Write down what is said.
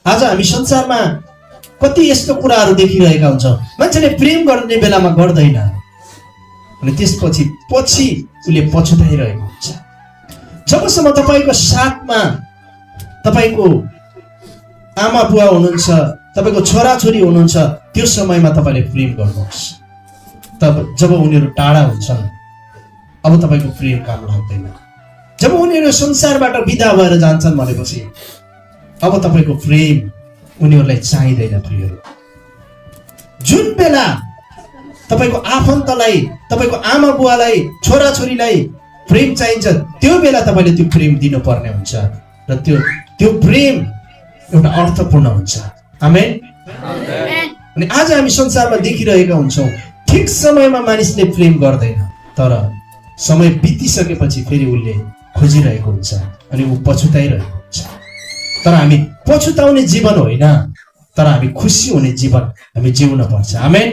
आज हामी संसारमा कति यस्तो कुराहरू देखिरहेका हुन्छौँ, मान्छेले प्रेम गर्ने बेलामा गर्दैन अनि त्यसपछि उसले पछुताइरहेको हुन्छ। जबसम्म तपाईँको साथमा तपाईँको आमा बुवा हुनुहुन्छ, तपाईँको छोराछोरी हुनुहुन्छ, त्यो समयमा तपाईँले प्रेम गर्नुहोस्। तब जब उनीहरू टाढा हुन्छन् अब तपाईँको प्रेम काम लाग्दैन। जब उनीहरू संसारबाट विदा भएर जान्छन् भनेपछि अब तपाईँको प्रेम उनीहरूलाई चाहिँदैन। प्रियहरू, जुन बेला तपाईँको आफन्तलाई, तपाईँको आमा बुवालाई, छोराछोरीलाई प्रेम चाहिन्छ त्यो बेला तपाईँले त्यो प्रेम दिनुपर्ने हुन्छ र त्यो प्रेम एउटा अर्थपूर्ण हुन्छ। आमेन। अनि आज हामी संसारमा देखिरहेका हुन्छौँ ठिक समयमा मानिसले प्रेम गर्दैन, तर समय बितिसकेपछि फेरि उसले खोजिरहेको हुन्छ अनि ऊ पछुताइरहेको हुन्छ। तर हामी पछुताउने जीवन होइन, तर हामी खुसी हुने जीवन हामी जिउन पर्छ। आमेन।